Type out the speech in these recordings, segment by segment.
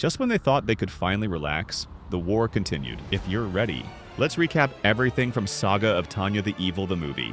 Just when they thought they could finally relax, the war continued. If you're ready, let's recap everything from Saga of Tanya the Evil the movie.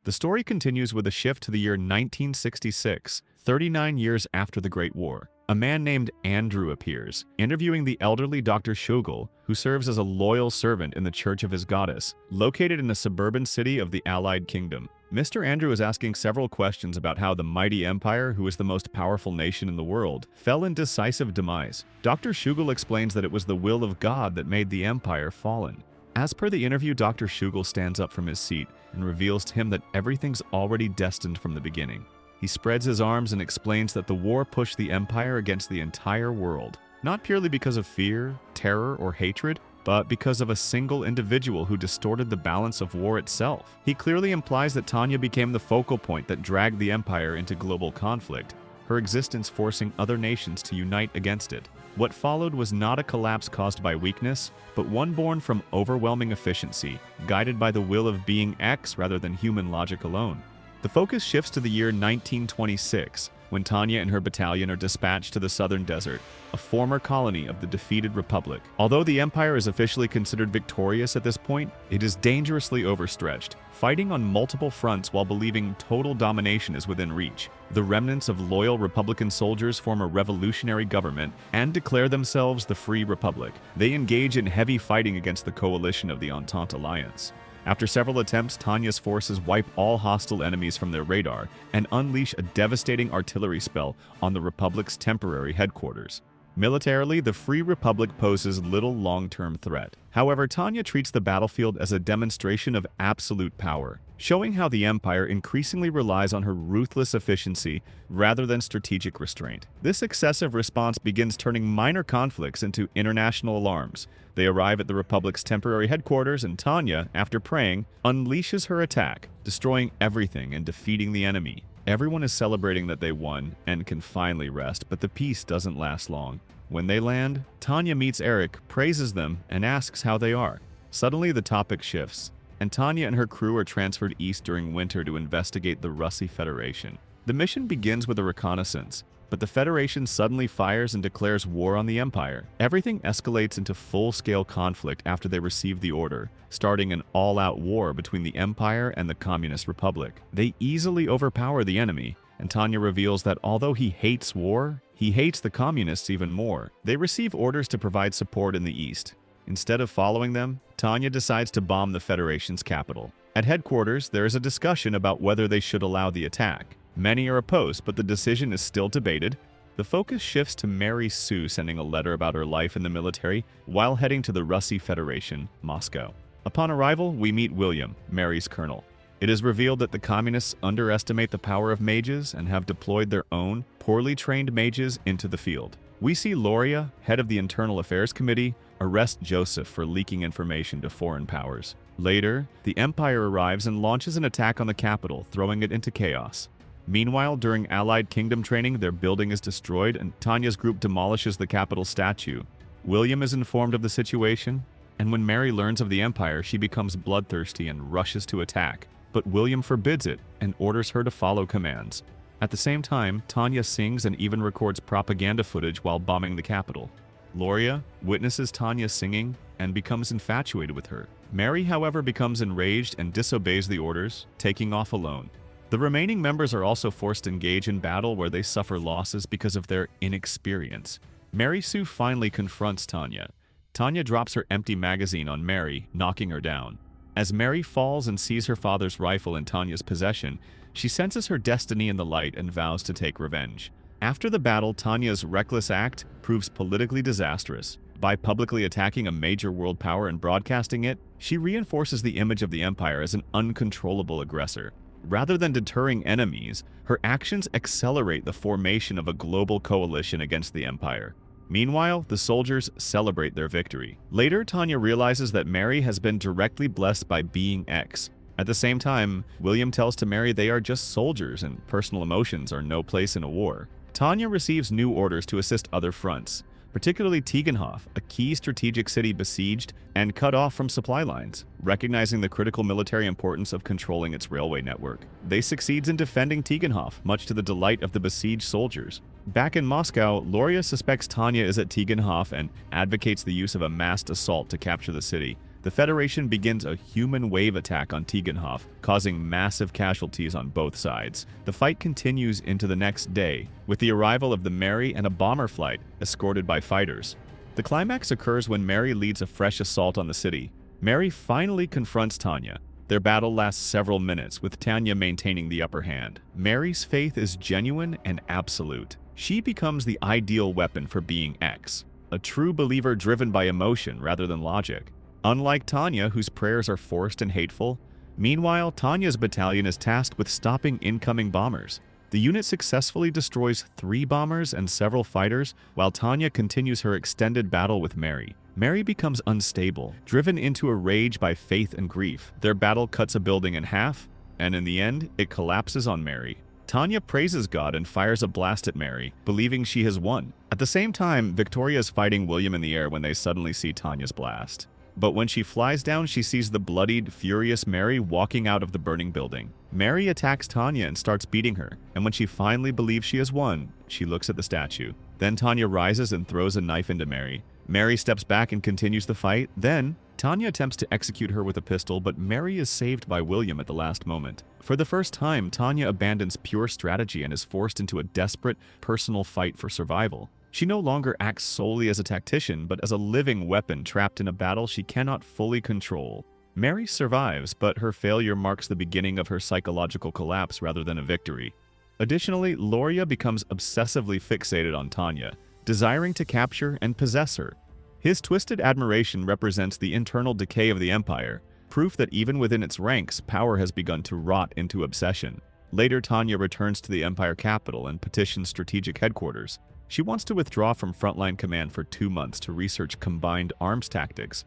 The story continues with a shift to the year 1966, 39 years after the Great War. A man named Andrew appears, interviewing the elderly Dr. Shugel, who serves as a loyal servant in the Church of his goddess, located in a suburban city of the Allied Kingdom. Mr. Andrew is asking several questions about how the mighty empire, who is the most powerful nation in the world, fell in decisive demise. Dr. Shugel explains that it was the will of God that made the empire fallen. As per the interview, Dr. Shugel stands up from his seat and reveals to him that everything's already destined from the beginning. He spreads his arms and explains that the war pushed the empire against the entire world, not purely because of fear, terror, or hatred, but because of a single individual who distorted the balance of war itself. He clearly implies that Tanya became the focal point that dragged the empire into global conflict, her existence forcing other nations to unite against it. What followed was not a collapse caused by weakness, but one born from overwhelming efficiency, guided by the will of being X rather than human logic alone. The focus shifts to the year 1926, when Tanya and her battalion are dispatched to the southern desert, a former colony of the defeated Republic. Although the Empire is officially considered victorious at this point, it is dangerously overstretched, fighting on multiple fronts while believing total domination is within reach. The remnants of loyal Republican soldiers form a revolutionary government and declare themselves the Free Republic. They engage in heavy fighting against the coalition of the Entente Alliance. After several attempts, Tanya's forces wipe all hostile enemies from their radar and unleash a devastating artillery spell on the Republic's temporary headquarters. Militarily, the Free Republic poses little long-term threat. However, Tanya treats the battlefield as a demonstration of absolute power, showing how the Empire increasingly relies on her ruthless efficiency rather than strategic restraint. This excessive response begins turning minor conflicts into international alarms. They arrive at the Republic's temporary headquarters, and Tanya, after praying, unleashes her attack, destroying everything and defeating the enemy. Everyone is celebrating that they won and can finally rest, but the peace doesn't last long. When they land, Tanya meets Eric, praises them, and asks how they are. Suddenly, the topic shifts, and Tanya and her crew are transferred east during winter to investigate the Russi Federation. The mission begins with a reconnaissance, but the Federation suddenly fires and declares war on the Empire. Everything escalates into full-scale conflict after they receive the order, starting an all-out war between the Empire and the Communist Republic. They easily overpower the enemy, and Tanya reveals that although he hates war, he hates the Communists even more. They receive orders to provide support in the east. Instead of following them, Tanya decides to bomb the Federation's capital. At headquarters, there is a discussion about whether they should allow the attack. Many are opposed, but the decision is still debated. The focus shifts to Mary Sue sending a letter about her life in the military while heading to the Russi Federation, Moscow. Upon arrival, we meet William, Mary's colonel. It is revealed that the Communists underestimate the power of mages and have deployed their own, poorly trained mages into the field. We see Loria, head of the Internal Affairs Committee, arrest Joseph for leaking information to foreign powers. Later, the Empire arrives and launches an attack on the capital, throwing it into chaos. Meanwhile, during Allied Kingdom training, their building is destroyed and Tanya's group demolishes the capital statue. William is informed of the situation, and when Mary learns of the Empire, she becomes bloodthirsty and rushes to attack. But William forbids it and orders her to follow commands. At the same time, Tanya sings and even records propaganda footage while bombing the capital. Loria witnesses Tanya singing and becomes infatuated with her. Mary, however, becomes enraged and disobeys the orders, taking off alone. The remaining members are also forced to engage in battle where they suffer losses because of their inexperience. Mary Sue finally confronts Tanya. Tanya drops her empty magazine on Mary, knocking her down. As Mary falls and sees her father's rifle in Tanya's possession, she senses her destiny in the light and vows to take revenge. After the battle, Tanya's reckless act proves politically disastrous. By publicly attacking a major world power and broadcasting it, she reinforces the image of the Empire as an uncontrollable aggressor. Rather than deterring enemies, her actions accelerate the formation of a global coalition against the Empire. Meanwhile, the soldiers celebrate their victory. Later, Tanya realizes that Mary has been directly blessed by being X. At the same time, William tells to Mary they are just soldiers and personal emotions are no place in a war. Tanya receives new orders to assist other fronts. particularly Tigenhof, a key strategic city besieged and cut off from supply lines. Recognizing the critical military importance of controlling its railway network, they succeeds in defending Tigenhof, much to the delight of the besieged soldiers. Back in Moscow, Luria suspects Tanya is at Tigenhof and advocates the use of a massed assault to capture the city. The Federation begins a human wave attack on Tigenhof, causing massive casualties on both sides. The fight continues into the next day, with the arrival of the Mary and a bomber flight, escorted by fighters. The climax occurs when Mary leads a fresh assault on the city. Mary finally confronts Tanya. Their battle lasts several minutes, with Tanya maintaining the upper hand. Mary's faith is genuine and absolute. She becomes the ideal weapon for being X, a true believer driven by emotion rather than logic. Unlike Tanya, whose prayers are forced and hateful, meanwhile, Tanya's battalion is tasked with stopping incoming bombers. The unit successfully destroys 3 bombers and several fighters, while Tanya continues her extended battle with Mary. Mary becomes unstable, driven into a rage by faith and grief. Their battle cuts a building in half, and in the end, it collapses on Mary. Tanya praises God and fires a blast at Mary, believing she has won. At the same time, Victoria is fighting William in the air when they suddenly see Tanya's blast. But when she flies down, she sees the bloodied, furious Mary walking out of the burning building. Mary attacks Tanya and starts beating her, and when she finally believes she has won, she looks at the statue. Then Tanya rises and throws a knife into Mary. Mary steps back and continues the fight. Then, Tanya attempts to execute her with a pistol, but Mary is saved by William at the last moment. For the first time, Tanya abandons pure strategy and is forced into a desperate, personal fight for survival. She no longer acts solely as a tactician, but as a living weapon trapped in a battle she cannot fully control. Mary survives, but her failure marks the beginning of her psychological collapse rather than a victory. Additionally, Luria becomes obsessively fixated on Tanya, desiring to capture and possess her. His twisted admiration represents the internal decay of the Empire, proof that even within its ranks, power has begun to rot into obsession. Later, Tanya returns to the Empire capital and petitions strategic headquarters. She wants to withdraw from frontline command for 2 months to research combined arms tactics,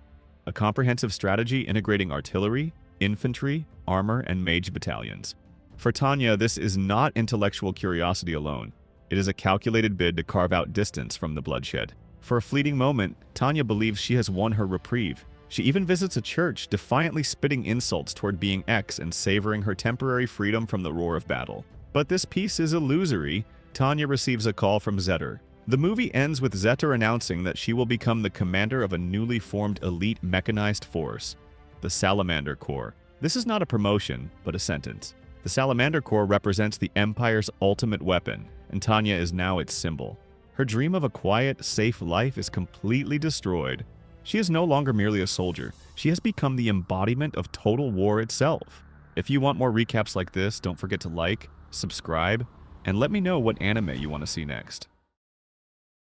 a comprehensive strategy integrating artillery, infantry, armor, and mage battalions. For Tanya, this is not intellectual curiosity alone. It is a calculated bid to carve out distance from the bloodshed. For a fleeting moment, Tanya believes she has won her reprieve. She even visits a church, defiantly spitting insults toward being X and savoring her temporary freedom from the roar of battle. But this peace is illusory. Tanya receives a call from Zetter. The movie ends with Zetter announcing that she will become the commander of a newly formed elite mechanized force, the Salamander Corps. This is not a promotion, but a sentence. The Salamander Corps represents the Empire's ultimate weapon, and Tanya is now its symbol. Her dream of a quiet, safe life is completely destroyed. She is no longer merely a soldier. She has become the embodiment of total war itself. If you want more recaps like this, don't forget to like, subscribe, and let me know what anime you want to see next.